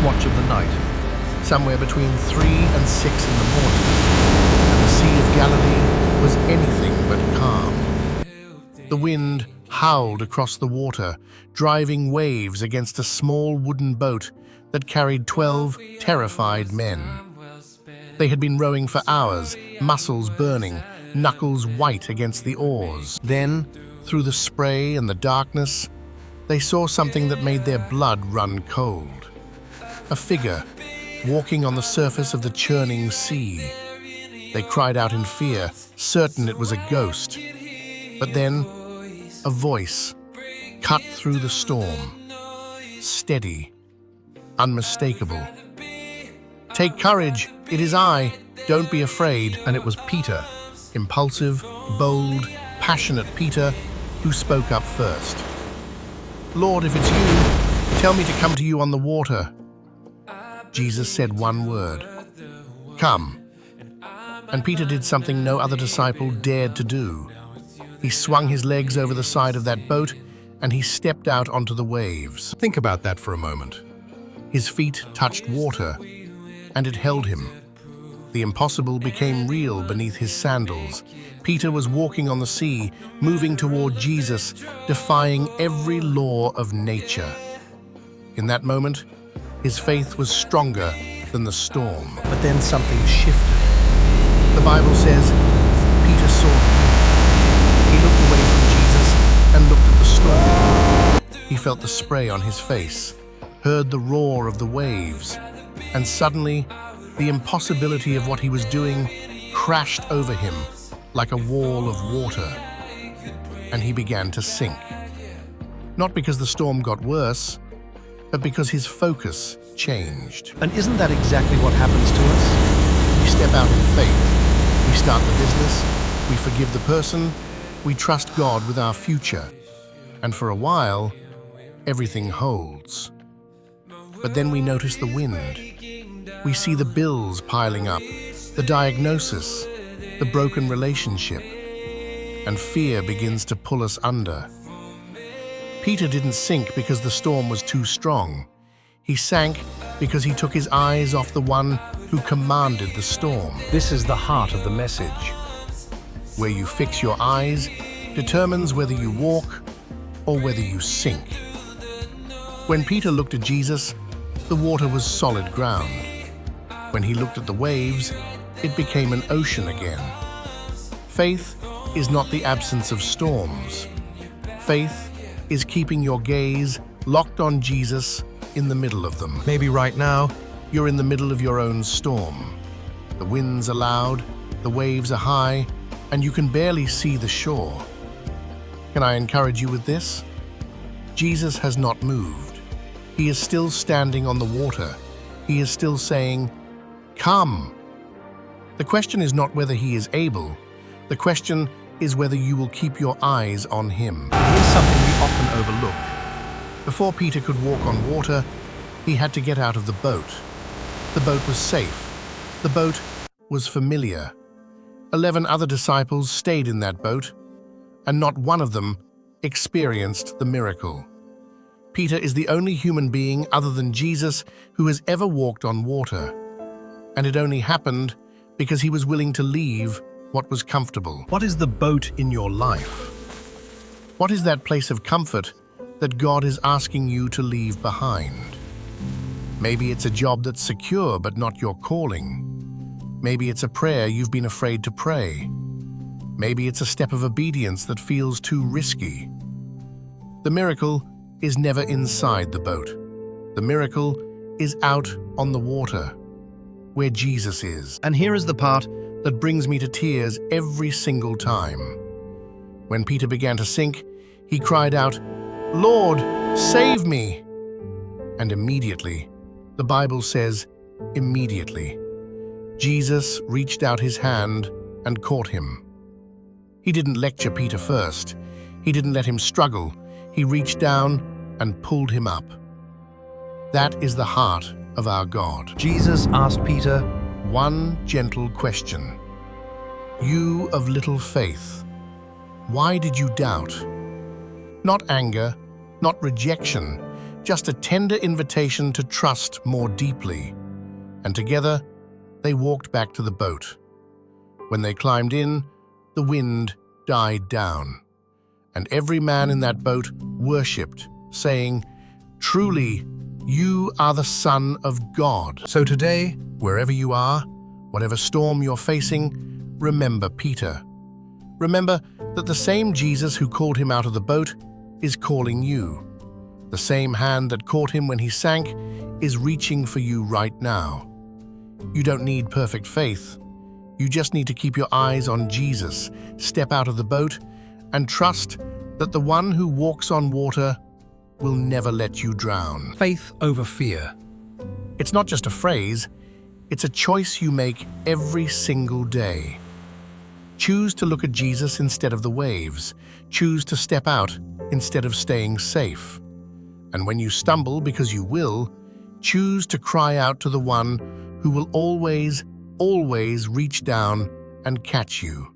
watch of the night, somewhere between 3 and 6 in the morning, and the Sea of Galilee was anything but calm. The wind howled across the water, driving waves against a small wooden boat that carried 12 terrified men. They had been rowing for hours, muscles burning, knuckles white against the oars. Then, through the spray and the darkness, they saw something that made their blood run cold. A figure walking on the surface of the churning sea. They cried out in fear, certain it was a ghost. But then, a voice cut through the storm, steady, unmistakable. "Take courage, it is I, don't be afraid." And it was Peter, impulsive, bold, passionate Peter, who spoke up first. "Lord, if it's you, tell me to come to you on the water." Jesus said one word, "Come." And Peter did something no other disciple dared to do. He swung his legs over the side of that boat and he stepped out onto the waves. Think about that for a moment. His feet touched water and it held him. The impossible became real beneath his sandals. Peter was walking on the sea, moving toward Jesus, defying every law of nature. In that moment, his faith was stronger than the storm. But then something shifted. The Bible says, Peter saw him. He looked away from Jesus and looked at the storm. He felt the spray on his face, heard the roar of the waves, and suddenly, the impossibility of what he was doing crashed over him like a wall of water, and he began to sink. Not because the storm got worse, but because his focus changed. And isn't that exactly what happens to us? We step out in faith, we start the business, we forgive the person, we trust God with our future, and for a while, everything holds. But then we notice the wind. We see the bills piling up, the diagnosis, the broken relationship, and fear begins to pull us under. Peter didn't sink because the storm was too strong. He sank because he took his eyes off the one who commanded the storm. This is the heart of the message. Where you fix your eyes determines whether you walk or whether you sink. When Peter looked at Jesus, the water was solid ground. When he looked at the waves, it became an ocean again. Faith is not the absence of storms. Faith is keeping your gaze locked on Jesus in the middle of them. Maybe right now, you're in the middle of your own storm. The winds are loud, the waves are high, and you can barely see the shore. Can I encourage you with this? Jesus has not moved. He is still standing on the water. He is still saying, "Come." The question is not whether he is able. The question is whether you will keep your eyes on him. Here's something we often overlook. Before Peter could walk on water, he had to get out of the boat. The boat was safe. The boat was familiar. 11 other disciples stayed in that boat, and not one of them experienced the miracle. Peter is the only human being other than Jesus who has ever walked on water. And it only happened because he was willing to leave what was comfortable. What is the boat in your life? What is that place of comfort that God is asking you to leave behind? Maybe it's a job that's secure but not your calling. Maybe it's a prayer you've been afraid to pray. Maybe it's a step of obedience that feels too risky. The miracle is never inside the boat. The miracle is out on the water, where Jesus is. And here is the part that brings me to tears every single time. When Peter began to sink, he cried out, "Lord, save me!" And immediately, the Bible says, immediately, Jesus reached out his hand and caught him. He didn't lecture Peter first. He didn't let him struggle. He reached down and pulled him up. That is the heart of our God. Jesus asked Peter one gentle question. "You of little faith, why did you doubt?" Not anger, not rejection, just a tender invitation to trust more deeply. And together, they walked back to the boat. When they climbed in, the wind died down, and every man in that boat worshipped, saying, "Truly, you are the Son of God." So today, wherever you are, whatever storm you're facing, remember Peter. Remember that the same Jesus who called him out of the boat is calling you. The same hand that caught him when he sank is reaching for you right now. You don't need perfect faith. You just need to keep your eyes on Jesus, step out of the boat, and trust that the one who walks on water will never let you drown. Faith over fear. It's not just a phrase, it's a choice you make every single day. Choose to look at Jesus instead of the waves. Choose to step out instead of staying safe. And when you stumble, because you will, choose to cry out to the one who will always reach down and catch you.